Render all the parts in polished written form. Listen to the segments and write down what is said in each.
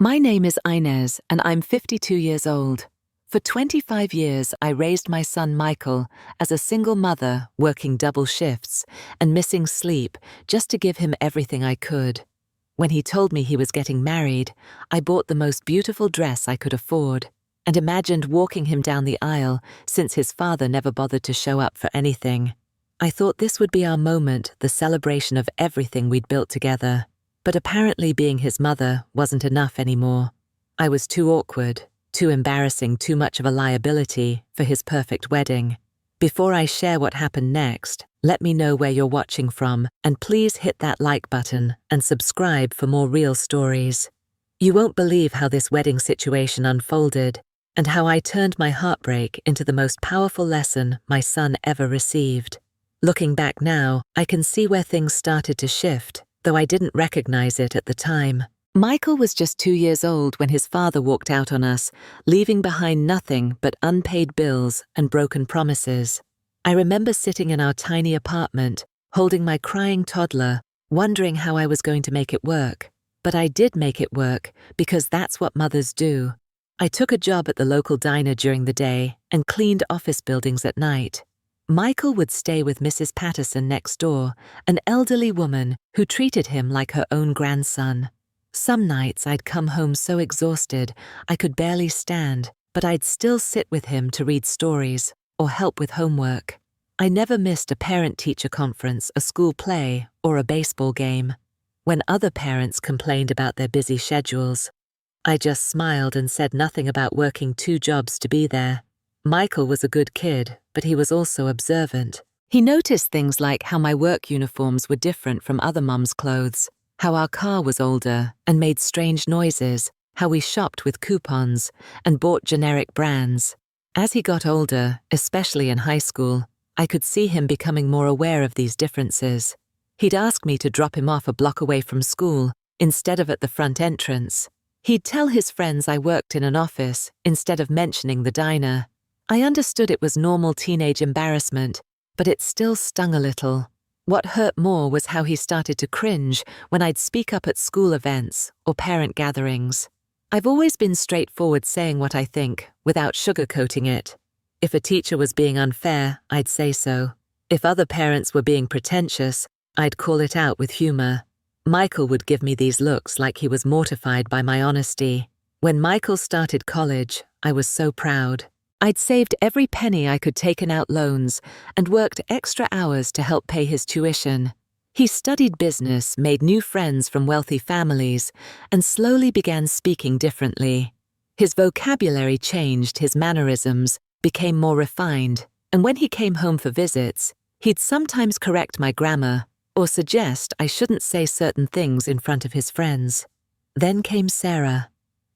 My name is Inez, and I'm 52 years old. For 25 years, I raised my son Michael as a single mother, working double shifts and missing sleep just to give him everything I could. When he told me he was getting married, I bought the most beautiful dress I could afford and imagined walking him down the aisle since his father never bothered to show up for anything. I thought this would be our moment, the celebration of everything we'd built together. But apparently being his mother wasn't enough anymore. I was too awkward, too embarrassing, too much of a liability for his perfect wedding. Before I share what happened next, let me know where you're watching from, and please hit that like button and subscribe for more real stories. You won't believe how this wedding situation unfolded and how I turned my heartbreak into the most powerful lesson my son ever received. Looking back now, I can see where things started to shift, though I didn't recognize it at the time. Michael was just 2 years old when his father walked out on us, leaving behind nothing but unpaid bills and broken promises. I remember sitting in our tiny apartment, holding my crying toddler, wondering how I was going to make it work. But I did make it work, because that's what mothers do. I took a job at the local diner during the day and cleaned office buildings at night. Michael would stay with Mrs. Patterson next door, an elderly woman who treated him like her own grandson. Some nights I'd come home so exhausted I could barely stand, but I'd still sit with him to read stories or help with homework. I never missed a parent-teacher conference, a school play, or a baseball game. When other parents complained about their busy schedules, I just smiled and said nothing about working 2 jobs to be there. Michael was a good kid, but he was also observant. He noticed things like how my work uniforms were different from other mums' clothes, how our car was older and made strange noises, how we shopped with coupons and bought generic brands. As he got older, especially in high school, I could see him becoming more aware of these differences. He'd ask me to drop him off a block away from school instead of at the front entrance. He'd tell his friends I worked in an office instead of mentioning the diner. I understood it was normal teenage embarrassment, but it still stung a little. What hurt more was how he started to cringe when I'd speak up at school events or parent gatherings. I've always been straightforward, saying what I think without sugarcoating it. If a teacher was being unfair, I'd say so. If other parents were being pretentious, I'd call it out with humor. Michael would give me these looks like he was mortified by my honesty. When Michael started college, I was so proud. I'd saved every penny I could, taken out loans, and worked extra hours to help pay his tuition. He studied business, made new friends from wealthy families, and slowly began speaking differently. His vocabulary changed, his mannerisms became more refined, and when he came home for visits, he'd sometimes correct my grammar or suggest I shouldn't say certain things in front of his friends. Then came Sarah.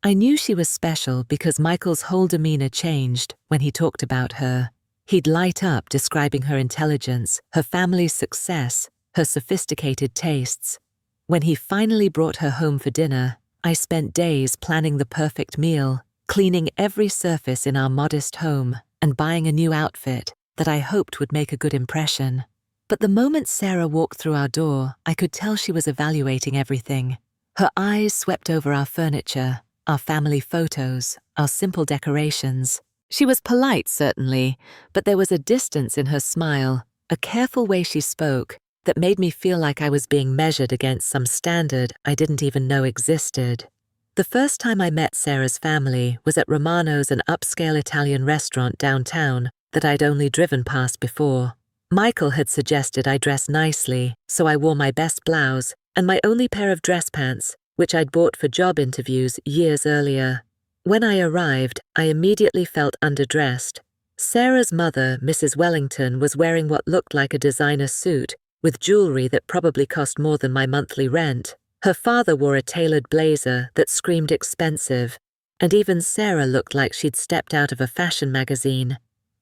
I knew she was special because Michael's whole demeanor changed when he talked about her. He'd light up describing her intelligence, her family's success, her sophisticated tastes. When he finally brought her home for dinner, I spent days planning the perfect meal, cleaning every surface in our modest home, and buying a new outfit that I hoped would make a good impression. But the moment Sarah walked through our door, I could tell she was evaluating everything. Her eyes swept over our furniture, our family photos, our simple decorations. She was polite, certainly, but there was a distance in her smile, a careful way she spoke, that made me feel like I was being measured against some standard I didn't even know existed. The first time I met Sarah's family was at Romano's, an upscale Italian restaurant downtown that I'd only driven past before. Michael had suggested I dress nicely, so I wore my best blouse and my only pair of dress pants, which I'd bought for job interviews years earlier. When I arrived, I immediately felt underdressed. Sarah's mother, Mrs. Wellington, was wearing what looked like a designer suit, with jewelry that probably cost more than my monthly rent. Her father wore a tailored blazer that screamed expensive, and even Sarah looked like she'd stepped out of a fashion magazine.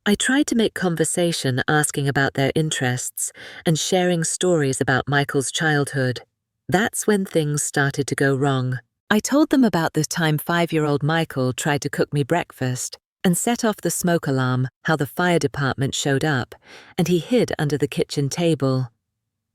I tried to make conversation, asking about their interests and sharing stories about Michael's childhood. That's when things started to go wrong. I told them about the time 5-year-old Michael tried to cook me breakfast and set off the smoke alarm, how the fire department showed up, and he hid under the kitchen table.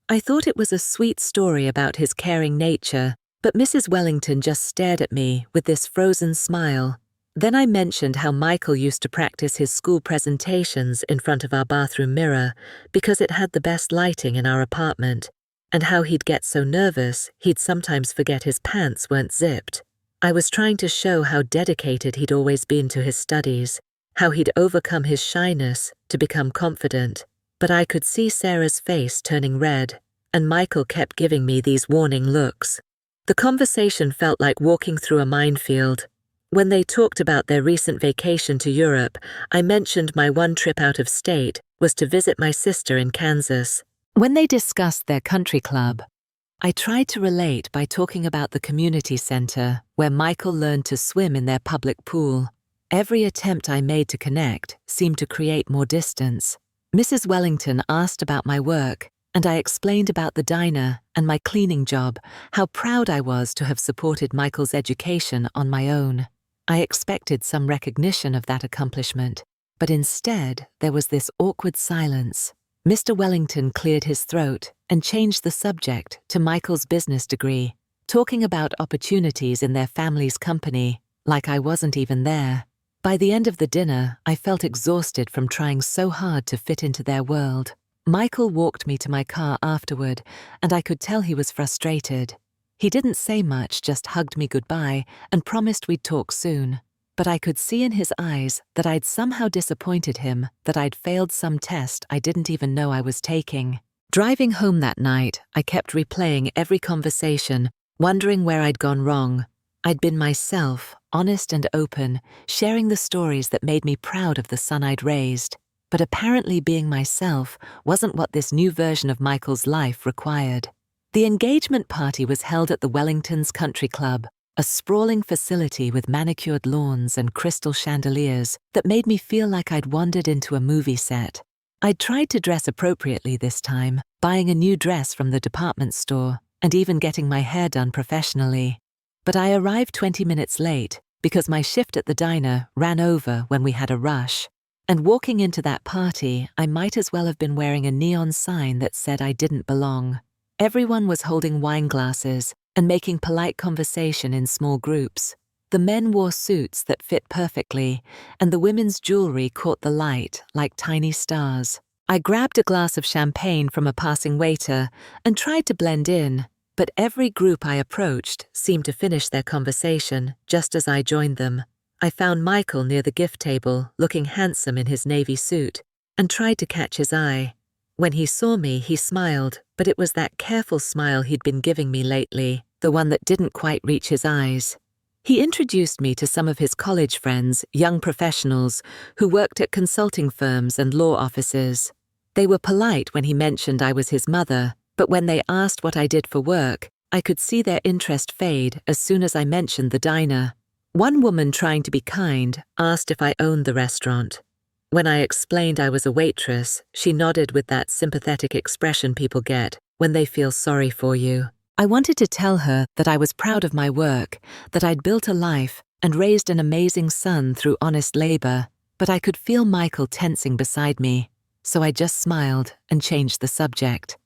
I thought it was a sweet story about his caring nature, But Mrs. Wellington just stared at me with this frozen smile. Then I mentioned how Michael used to practice his school presentations in front of our bathroom mirror because it had the best lighting in our apartment, and how he'd get so nervous he'd sometimes forget his pants weren't zipped. I was trying to show how dedicated he'd always been to his studies, how he'd overcome his shyness to become confident, but I could see Sarah's face turning red, and Michael kept giving me these warning looks. The conversation felt like walking through a minefield. When they talked about their recent vacation to Europe, I mentioned my one trip out of state was to visit my sister in Kansas. When they discussed their country club, I tried to relate by talking about the community center where Michael learned to swim in their public pool. Every attempt I made to connect seemed to create more distance. Mrs. Wellington asked about my work, and I explained about the diner and my cleaning job, how proud I was to have supported Michael's education on my own. I expected some recognition of that accomplishment, but instead there was this awkward silence. Mr. Wellington cleared his throat and changed the subject to Michael's business degree, talking about opportunities in their family's company, like I wasn't even there. By the end of the dinner, I felt exhausted from trying so hard to fit into their world. Michael walked me to my car afterward, and I could tell he was frustrated. He didn't say much, just hugged me goodbye and promised we'd talk soon. But I could see in his eyes that I'd somehow disappointed him, that I'd failed some test I didn't even know I was taking. Driving home that night, I kept replaying every conversation, wondering where I'd gone wrong. I'd been myself, honest and open, sharing the stories that made me proud of the son I'd raised. But apparently being myself wasn't what this new version of Michael's life required. The engagement party was held at the Wellington's Country Club, a sprawling facility with manicured lawns and crystal chandeliers that made me feel like I'd wandered into a movie set. I'd tried to dress appropriately this time, buying a new dress from the department store and even getting my hair done professionally. But I arrived 20 minutes late because my shift at the diner ran over when we had a rush. And walking into that party, I might as well have been wearing a neon sign that said I didn't belong. Everyone was holding wine glasses and making polite conversation in small groups. The men wore suits that fit perfectly, and the women's jewelry caught the light like tiny stars. I grabbed a glass of champagne from a passing waiter and tried to blend in, but every group I approached seemed to finish their conversation just as I joined them. I found Michael near the gift table, looking handsome in his navy suit, and tried to catch his eye. When he saw me, he smiled, but it was that careful smile he'd been giving me lately, the one that didn't quite reach his eyes. He introduced me to some of his college friends, young professionals, who worked at consulting firms and law offices. They were polite when he mentioned I was his mother, but when they asked what I did for work, I could see their interest fade as soon as I mentioned the diner. One woman, trying to be kind, asked if I owned the restaurant. When I explained I was a waitress, she nodded with that sympathetic expression people get when they feel sorry for you. I wanted to tell her that I was proud of my work, that I'd built a life and raised an amazing son through honest labor, but I could feel Michael tensing beside me, so I just smiled and changed the subject.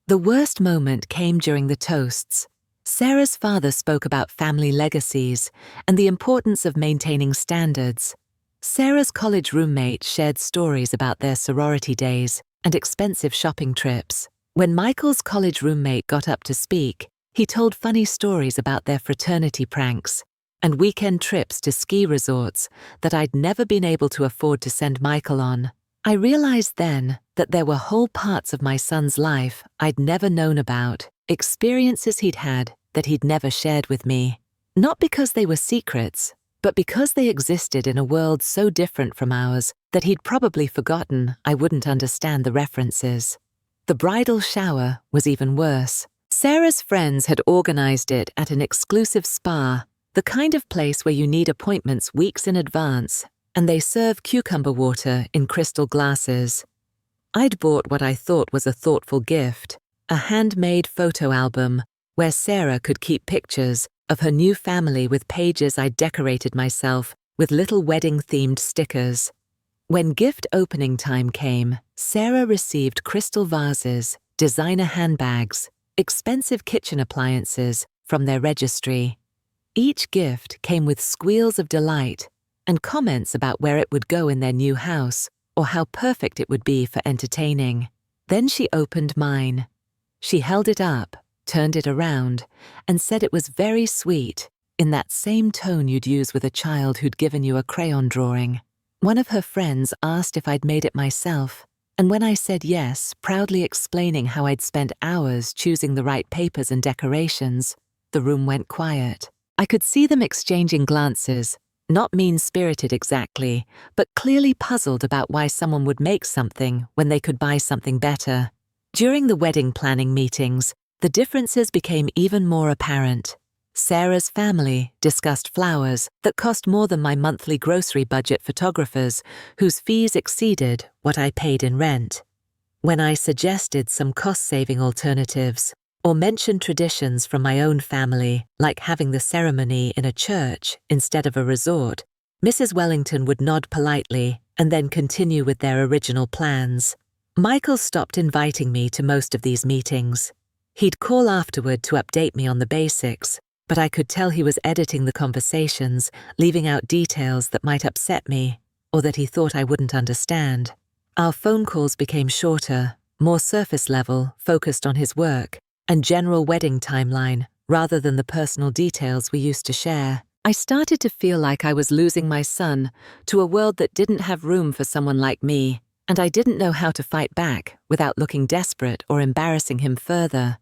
The worst moment came during the toasts. Sarah's father spoke about family legacies and the importance of maintaining standards. Sarah's college roommate shared stories about their sorority days and expensive shopping trips. When Michael's college roommate got up to speak, he told funny stories about their fraternity pranks and weekend trips to ski resorts that I'd never been able to afford to send Michael on. I realized then that there were whole parts of my son's life I'd never known about, experiences he'd had that he'd never shared with me. Not because they were secrets, but because they existed in a world so different from ours that he'd probably forgotten I wouldn't understand the references. The bridal shower was even worse. Sarah's friends had organized it at an exclusive spa, the kind of place where you need appointments weeks in advance, and they serve cucumber water in crystal glasses. I'd bought what I thought was a thoughtful gift, a handmade photo album where Sarah could keep pictures of her new family with pages I'd decorated myself with little wedding-themed stickers. When gift opening time came, Sarah received crystal vases, designer handbags, expensive kitchen appliances, from their registry. Each gift came with squeals of delight and comments about where it would go in their new house or how perfect it would be for entertaining. Then she opened mine. She held it up, turned it around, and said it was very sweet, in that same tone you'd use with a child who'd given you a crayon drawing. One of her friends asked if I'd made it myself, and when I said yes, proudly explaining how I'd spent hours choosing the right papers and decorations, the room went quiet. I could see them exchanging glances, not mean-spirited exactly, but clearly puzzled about why someone would make something when they could buy something better. During the wedding planning meetings, the differences became even more apparent. Sarah's family discussed flowers that cost more than my monthly grocery budget photographers, whose fees exceeded what I paid in rent. When I suggested some cost-saving alternatives, or mentioned traditions from my own family, like having the ceremony in a church instead of a resort, Mrs. Wellington would nod politely and then continue with their original plans. Michael stopped inviting me to most of these meetings. He'd call afterward to update me on the basics, but I could tell he was editing the conversations, leaving out details that might upset me, or that he thought I wouldn't understand. Our phone calls became shorter, more surface level, focused on his work, and general wedding timeline, rather than the personal details we used to share. I started to feel like I was losing my son to a world that didn't have room for someone like me, and I didn't know how to fight back without looking desperate or embarrassing him further.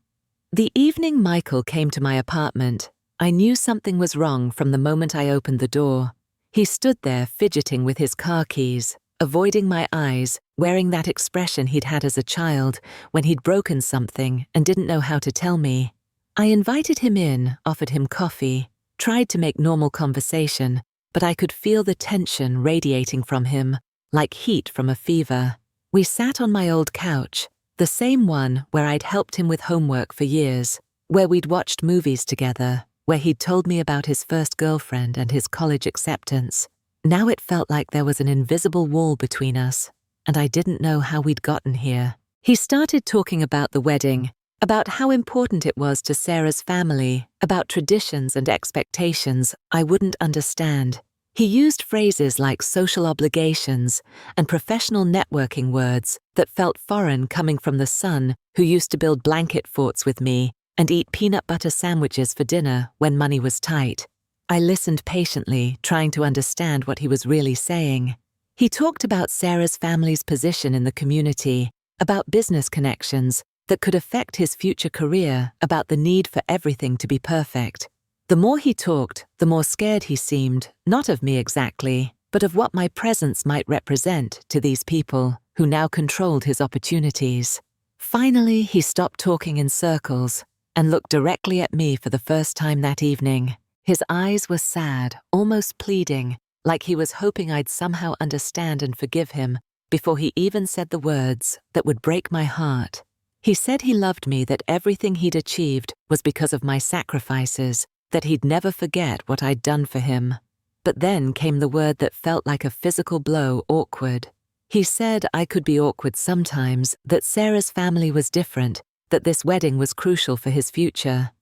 The evening Michael came to my apartment, I knew something was wrong from the moment I opened the door. He stood there fidgeting with his car keys, avoiding my eyes, wearing that expression he'd had as a child when he'd broken something and didn't know how to tell me. I invited him in, offered him coffee, tried to make normal conversation, but I could feel the tension radiating from him, like heat from a fever. We sat on my old couch, the same one where I'd helped him with homework for years, where we'd watched movies together, where he'd told me about his first girlfriend and his college acceptance. Now it felt like there was an invisible wall between us, and I didn't know how we'd gotten here. He started talking about the wedding, about how important it was to Sarah's family, about traditions and expectations I wouldn't understand. He used phrases like social obligations and professional networking words that felt foreign coming from the son who used to build blanket forts with me and eat peanut butter sandwiches for dinner when money was tight. I listened patiently, trying to understand what he was really saying. He talked about Sarah's family's position in the community, about business connections that could affect his future career, about the need for everything to be perfect. The more he talked, the more scared he seemed, not of me exactly, but of what my presence might represent to these people who now controlled his opportunities. Finally, he stopped talking in circles and looked directly at me for the first time that evening. His eyes were sad, almost pleading, like he was hoping I'd somehow understand and forgive him before he even said the words that would break my heart. He said he loved me, that everything he'd achieved was because of my sacrifices, that he'd never forget what I'd done for him. But then came the word that felt like a physical blow: awkward. He said I could be awkward sometimes, that Sarah's family was different, that this wedding was crucial for his future.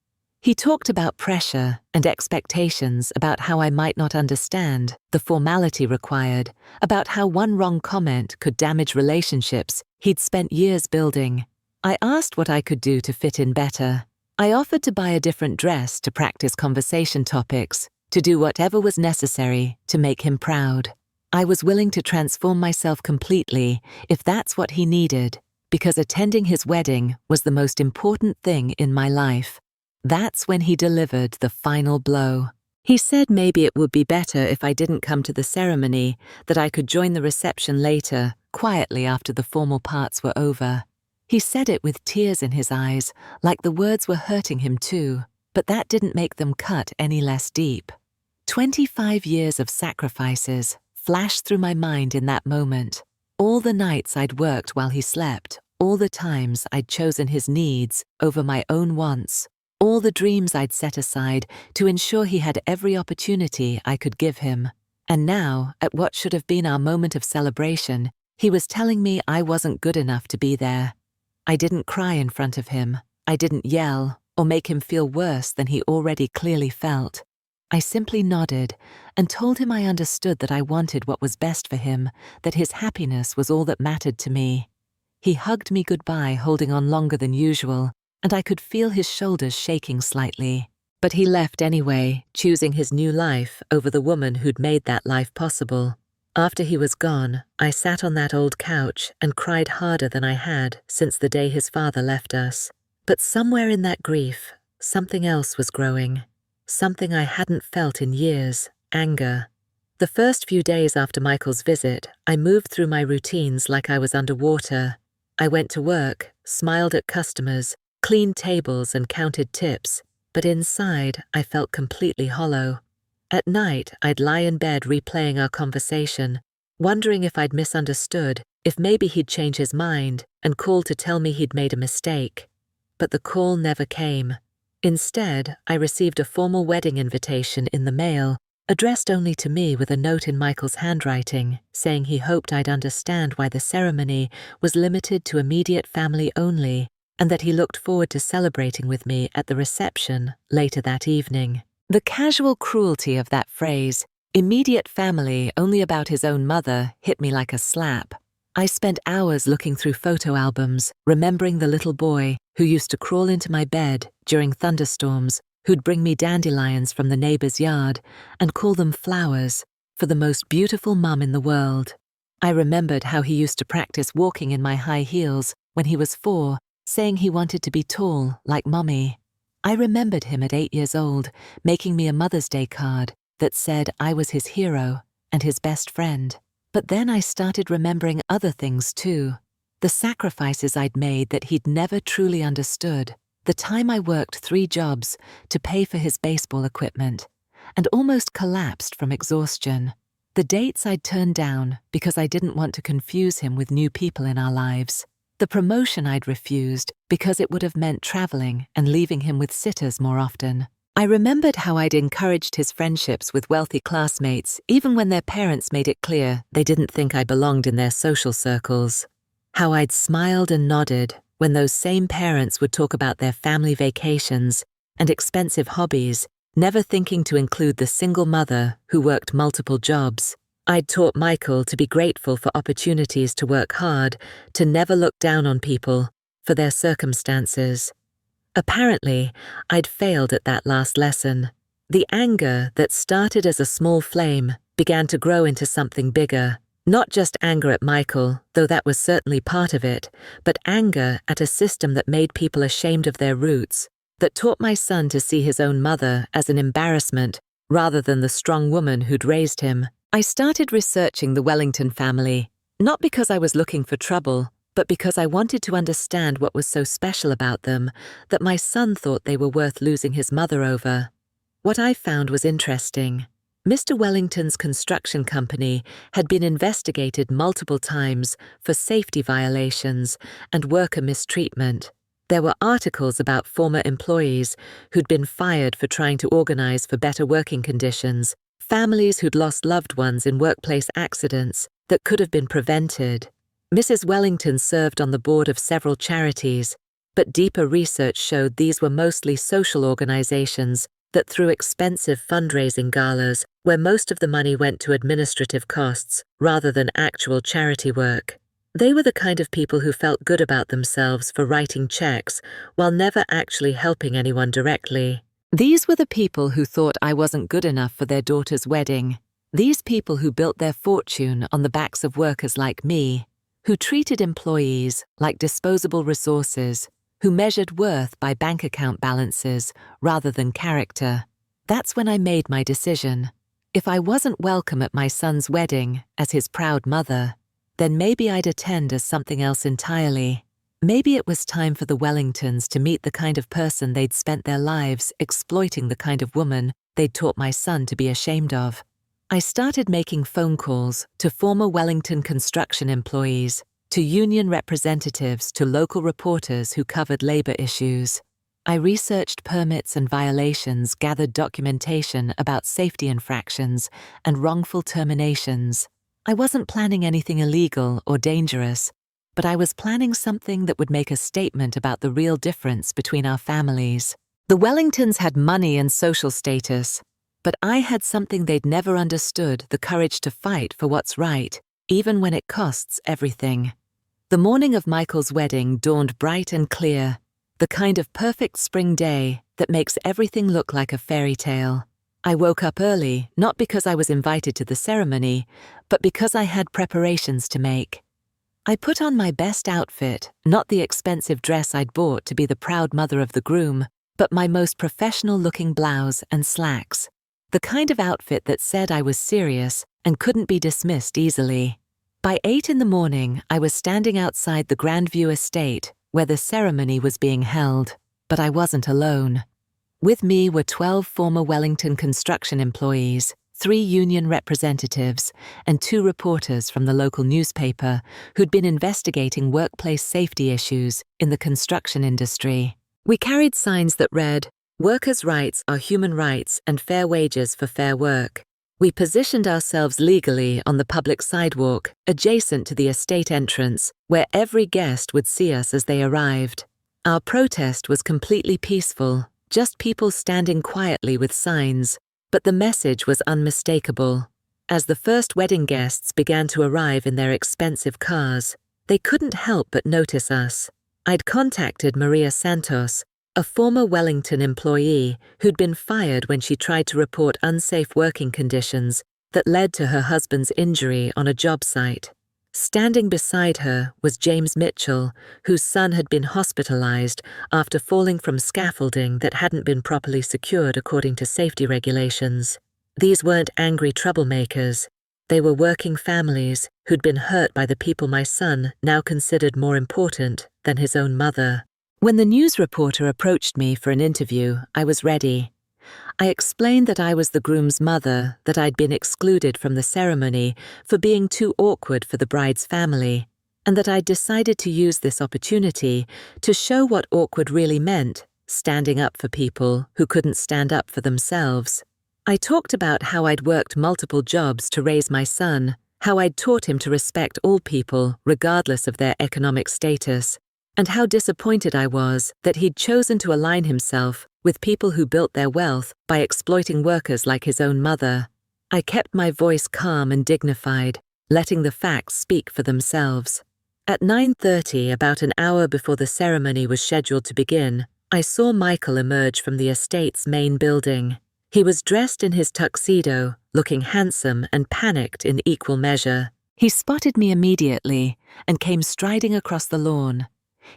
He talked about pressure and expectations, about how I might not understand the formality required, about how one wrong comment could damage relationships he'd spent years building. I asked what I could do to fit in better. I offered to buy a different dress to practice conversation topics, to do whatever was necessary to make him proud. I was willing to transform myself completely if that's what he needed, because attending his wedding was the most important thing in my life. That's when he delivered the final blow. He said maybe it would be better if I didn't come to the ceremony, that I could join the reception later, quietly after the formal parts were over. He said it with tears in his eyes, like the words were hurting him too, but that didn't make them cut any less deep. 25 years of sacrifices flashed through my mind in that moment. All the nights I'd worked while he slept, all the times I'd chosen his needs over my own wants, all the dreams I'd set aside to ensure he had every opportunity I could give him. And now, at what should have been our moment of celebration, he was telling me I wasn't good enough to be there. I didn't cry in front of him. I didn't yell or make him feel worse than he already clearly felt. I simply nodded and told him I understood that I wanted what was best for him, that his happiness was all that mattered to me. He hugged me goodbye, holding on longer than usual, and I could feel his shoulders shaking slightly. But he left anyway, choosing his new life over the woman who'd made that life possible. After he was gone, I sat on that old couch and cried harder than I had since the day his father left us. But somewhere in that grief, something else was growing. Something I hadn't felt in years: anger. The first few days after Michael's visit, I moved through my routines like I was underwater. I went to work, smiled at customers, cleaned tables and counted tips, but inside I felt completely hollow. At night, I'd lie in bed replaying our conversation, wondering if I'd misunderstood, if maybe he'd change his mind and call to tell me he'd made a mistake. But the call never came. Instead, I received a formal wedding invitation in the mail, addressed only to me with a note in Michael's handwriting, saying he hoped I'd understand why the ceremony was limited to immediate family only, and that he looked forward to celebrating with me at the reception later that evening. The casual cruelty of that phrase, immediate family only about his own mother, hit me like a slap. I spent hours looking through photo albums, remembering the little boy who used to crawl into my bed during thunderstorms, who'd bring me dandelions from the neighbor's yard and call them flowers for the most beautiful mum in the world. I remembered how he used to practice walking in my high heels when he was 4, saying he wanted to be tall like Mummy. I remembered him at 8 years old, making me a Mother's Day card that said I was his hero and his best friend. But then I started remembering other things too. The sacrifices I'd made that he'd never truly understood. The time I worked 3 jobs to pay for his baseball equipment and almost collapsed from exhaustion. The dates I'd turned down because I didn't want to confuse him with new people in our lives. The promotion I'd refused because it would have meant traveling and leaving him with sitters more often. I remembered how I'd encouraged his friendships with wealthy classmates even when their parents made it clear they didn't think I belonged in their social circles. How I'd smiled and nodded when those same parents would talk about their family vacations and expensive hobbies, never thinking to include the single mother who worked multiple jobs. I'd taught Michael to be grateful for opportunities to work hard, to never look down on people for their circumstances. Apparently, I'd failed at that last lesson. The anger that started as a small flame began to grow into something bigger. Not just anger at Michael, though that was certainly part of it, but anger at a system that made people ashamed of their roots, that taught my son to see his own mother as an embarrassment rather than the strong woman who'd raised him. I started researching the Wellington family, not because I was looking for trouble, but because I wanted to understand what was so special about them that my son thought they were worth losing his mother over. What I found was interesting. Mr. Wellington's construction company had been investigated multiple times for safety violations and worker mistreatment. There were articles about former employees who'd been fired for trying to organize for better working conditions, families who'd lost loved ones in workplace accidents that could have been prevented. Mrs. Wellington served on the board of several charities, but deeper research showed these were mostly social organizations that threw expensive fundraising galas where most of the money went to administrative costs rather than actual charity work. They were the kind of people who felt good about themselves for writing checks while never actually helping anyone directly. These were the people who thought I wasn't good enough for their daughter's wedding. These people who built their fortune on the backs of workers like me, who treated employees like disposable resources, who measured worth by bank account balances rather than character. That's when I made my decision. If I wasn't welcome at my son's wedding as his proud mother, then maybe I'd attend as something else entirely. Maybe it was time for the Wellingtons to meet the kind of person they'd spent their lives exploiting, the kind of woman they'd taught my son to be ashamed of. I started making phone calls to former Wellington construction employees, to union representatives, to local reporters who covered labor issues. I researched permits and violations, gathered documentation about safety infractions and wrongful terminations. I wasn't planning anything illegal or dangerous, but I was planning something that would make a statement about the real difference between our families. The Wellingtons had money and social status, but I had something they'd never understood: the courage to fight for what's right, even when it costs everything. The morning of Michael's wedding dawned bright and clear, the kind of perfect spring day that makes everything look like a fairy tale. I woke up early, not because I was invited to the ceremony, but because I had preparations to make. I put on my best outfit, not the expensive dress I'd bought to be the proud mother of the groom, but my most professional-looking blouse and slacks, the kind of outfit that said I was serious and couldn't be dismissed easily. By 8 in the morning, I was standing outside the Grandview estate where the ceremony was being held, but I wasn't alone. With me were 12 former Wellington construction employees, 3 union representatives, and 2 reporters from the local newspaper who'd been investigating workplace safety issues in the construction industry. We carried signs that read, "Workers' rights are human rights and fair wages for fair work." We positioned ourselves legally on the public sidewalk, adjacent to the estate entrance, where every guest would see us as they arrived. Our protest was completely peaceful, just people standing quietly with signs, but the message was unmistakable. As the first wedding guests began to arrive in their expensive cars, they couldn't help but notice us. I'd contacted Maria Santos, a former Wellington employee who'd been fired when she tried to report unsafe working conditions that led to her husband's injury on a job site. Standing beside her was James Mitchell, whose son had been hospitalized after falling from scaffolding that hadn't been properly secured according to safety regulations. These weren't angry troublemakers. They were working families who'd been hurt by the people my son now considered more important than his own mother. When the news reporter approached me for an interview, I was ready. I explained that I was the groom's mother, that I'd been excluded from the ceremony for being too awkward for the bride's family, and that I'd decided to use this opportunity to show what awkward really meant, standing up for people who couldn't stand up for themselves. I talked about how I'd worked multiple jobs to raise my son, how I'd taught him to respect all people regardless of their economic status, and how disappointed I was that he'd chosen to align himself with people who built their wealth by exploiting workers like his own mother. I kept my voice calm and dignified, letting the facts speak for themselves. At 9:30, about an hour before the ceremony was scheduled to begin, I saw Michael emerge from the estate's main building. He was dressed in his tuxedo, looking handsome and panicked in equal measure. He spotted me immediately and came striding across the lawn,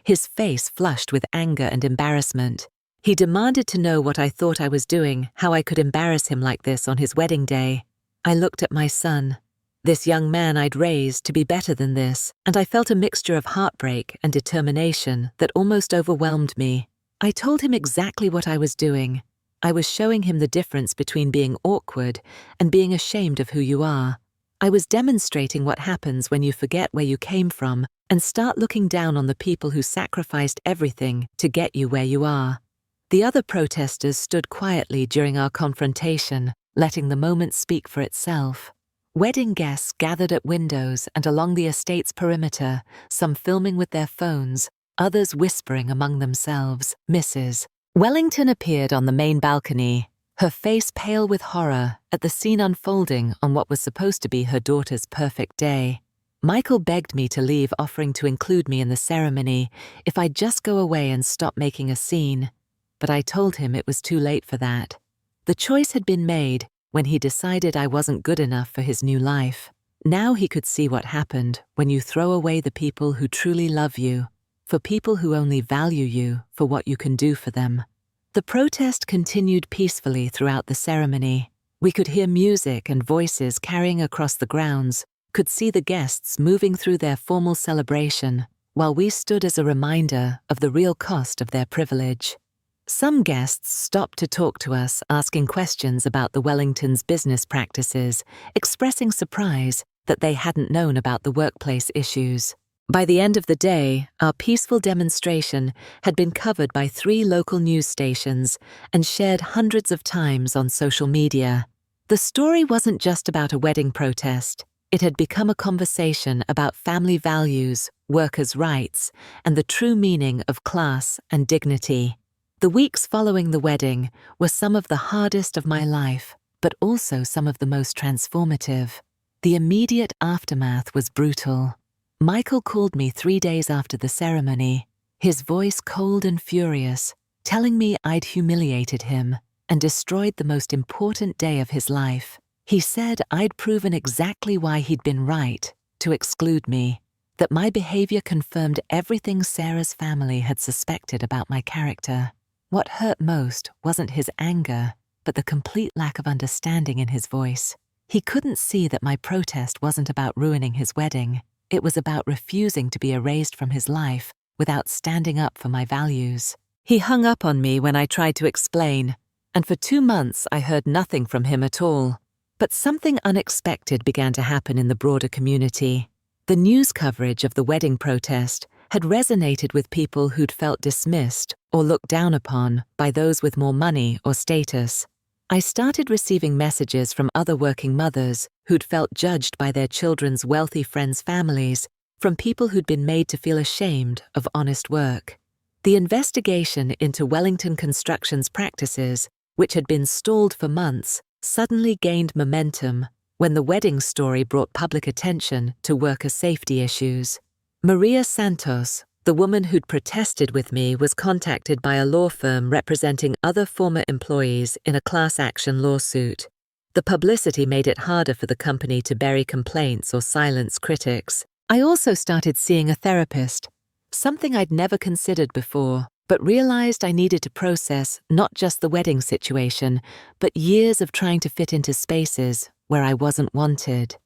his face flushed with anger and embarrassment. He demanded to know what I thought I was doing, how I could embarrass him like this on his wedding day. I looked at my son, this young man I'd raised to be better than this, and I felt a mixture of heartbreak and determination that almost overwhelmed me. I told him exactly what I was doing. I was showing him the difference between being awkward and being ashamed of who you are. I was demonstrating what happens when you forget where you came from and start looking down on the people who sacrificed everything to get you where you are. The other protesters stood quietly during our confrontation, letting the moment speak for itself. Wedding guests gathered at windows and along the estate's perimeter, some filming with their phones, others whispering among themselves. Mrs. Wellington appeared on the main balcony, her face pale with horror at the scene unfolding on what was supposed to be her daughter's perfect day. Michael begged me to leave, offering to include me in the ceremony if I'd just go away and stop making a scene. But I told him it was too late for that. The choice had been made when he decided I wasn't good enough for his new life. Now he could see what happened when you throw away the people who truly love you, for people who only value you for what you can do for them. The protest continued peacefully throughout the ceremony. We could hear music and voices carrying across the grounds, could see the guests moving through their formal celebration, while we stood as a reminder of the real cost of their privilege. Some guests stopped to talk to us, asking questions about the Wellingtons' business practices, expressing surprise that they hadn't known about the workplace issues. By the end of the day, our peaceful demonstration had been covered by 3 local news stations and shared hundreds of times on social media. The story wasn't just about a wedding protest. It had become a conversation about family values, workers' rights, and the true meaning of class and dignity. The weeks following the wedding were some of the hardest of my life, but also some of the most transformative. The immediate aftermath was brutal. Michael called me 3 days after the ceremony, his voice cold and furious, telling me I'd humiliated him and destroyed the most important day of his life. He said I'd proven exactly why he'd been right to exclude me, that my behavior confirmed everything Sarah's family had suspected about my character. What hurt most wasn't his anger, but the complete lack of understanding in his voice. He couldn't see that my protest wasn't about ruining his wedding. It was about refusing to be erased from his life without standing up for my values. He hung up on me when I tried to explain, and for 2 months I heard nothing from him at all. But something unexpected began to happen in the broader community. The news coverage of the wedding protest had resonated with people who'd felt dismissed or looked down upon by those with more money or status. I started receiving messages from other working mothers who'd felt judged by their children's wealthy friends' families, from people who'd been made to feel ashamed of honest work. The investigation into Wellington Construction's practices, which had been stalled for months, suddenly gained momentum when the wedding story brought public attention to worker safety issues. Maria Santos, the woman who'd protested with me, was contacted by a law firm representing other former employees in a class action lawsuit. The publicity made it harder for the company to bury complaints or silence critics. I also started seeing a therapist, something I'd never considered before, but realized I needed to process not just the wedding situation, but years of trying to fit into spaces where I wasn't wanted.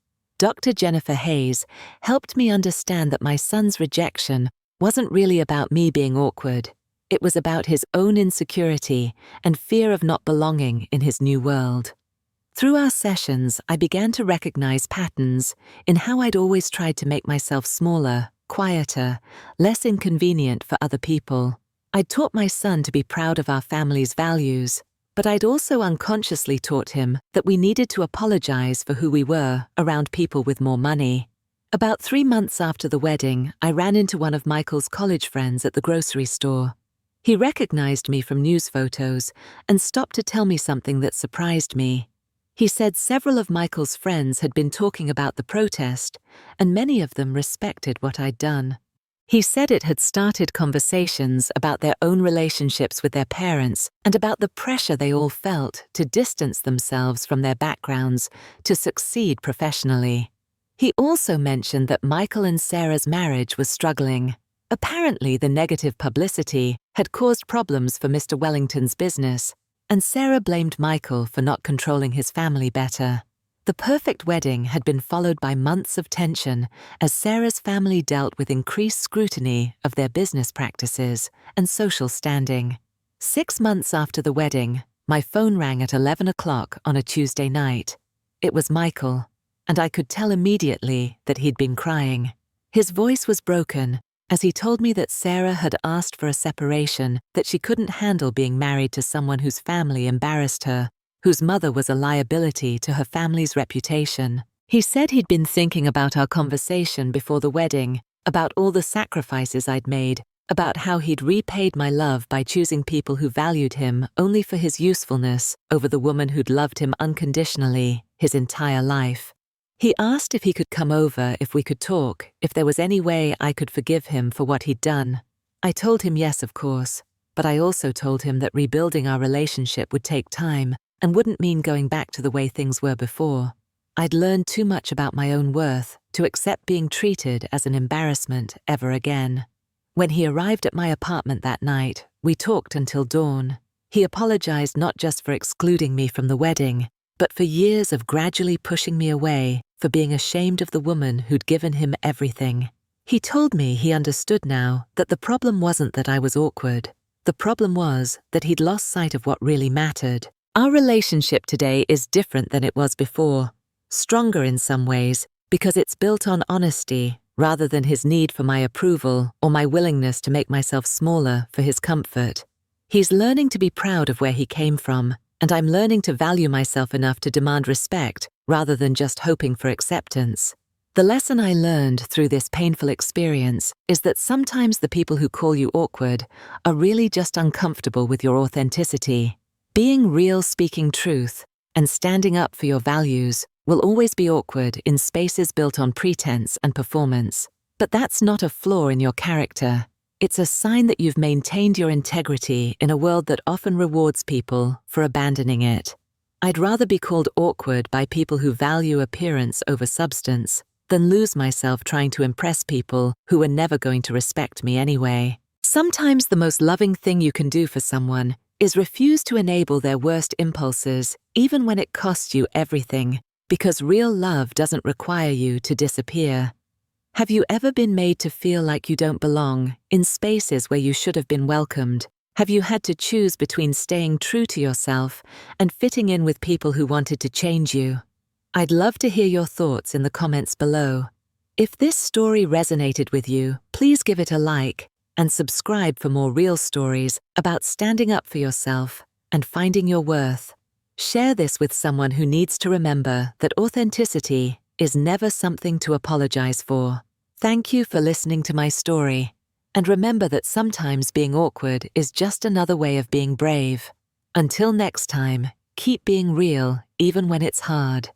Dr. Jennifer Hayes helped me understand that my son's rejection wasn't really about me being awkward. It was about his own insecurity and fear of not belonging in his new world. Through our sessions, I began to recognize patterns in how I'd always tried to make myself smaller, quieter, less inconvenient for other people. I'd taught my son to be proud of our family's values, but I'd also unconsciously taught him that we needed to apologize for who we were around people with more money. About 3 months after the wedding, I ran into one of Michael's college friends at the grocery store. He recognized me from news photos and stopped to tell me something that surprised me. He said several of Michael's friends had been talking about the protest, and many of them respected what I'd done. He said it had started conversations about their own relationships with their parents and about the pressure they all felt to distance themselves from their backgrounds to succeed professionally. He also mentioned that Michael and Sarah's marriage was struggling. Apparently, the negative publicity had caused problems for Mr. Wellington's business, and Sarah blamed Michael for not controlling his family better. The perfect wedding had been followed by months of tension as Sarah's family dealt with increased scrutiny of their business practices and social standing. 6 months after the wedding, my phone rang at 11 o'clock on a Tuesday night. It was Michael, and I could tell immediately that he'd been crying. His voice was broken as he told me that Sarah had asked for a separation, that she couldn't handle being married to someone whose family embarrassed her, whose mother was a liability to her family's reputation. He said he'd been thinking about our conversation before the wedding, about all the sacrifices I'd made, about how he'd repaid my love by choosing people who valued him only for his usefulness over the woman who'd loved him unconditionally his entire life. He asked if he could come over, if we could talk, if there was any way I could forgive him for what he'd done. I told him yes, of course, but I also told him that rebuilding our relationship would take time and wouldn't mean going back to the way things were before. I'd learned too much about my own worth to accept being treated as an embarrassment ever again. When he arrived at my apartment that night, we talked until dawn. He apologized not just for excluding me from the wedding, but for years of gradually pushing me away, for being ashamed of the woman who'd given him everything. He told me he understood now that the problem wasn't that I was awkward. The problem was that he'd lost sight of what really mattered. Our relationship today is different than it was before, stronger in some ways because it's built on honesty rather than his need for my approval or my willingness to make myself smaller for his comfort. He's learning to be proud of where he came from, and I'm learning to value myself enough to demand respect rather than just hoping for acceptance. The lesson I learned through this painful experience is that sometimes the people who call you awkward are really just uncomfortable with your authenticity. Being real, speaking truth, and standing up for your values will always be awkward in spaces built on pretense and performance. But that's not a flaw in your character. It's a sign that you've maintained your integrity in a world that often rewards people for abandoning it. I'd rather be called awkward by people who value appearance over substance than lose myself trying to impress people who are never going to respect me anyway. Sometimes the most loving thing you can do for someone is refuse to enable their worst impulses, even when it costs you everything, because real love doesn't require you to disappear. Have you ever been made to feel like you don't belong in spaces where you should have been welcomed? Have you had to choose between staying true to yourself and fitting in with people who wanted to change you? I'd love to hear your thoughts in the comments below. If this story resonated with you, please give it a like and subscribe for more real stories about standing up for yourself and finding your worth. Share this with someone who needs to remember that authenticity is never something to apologize for. Thank you for listening to my story, and remember that sometimes being awkward is just another way of being brave. Until next time, keep being real even when it's hard.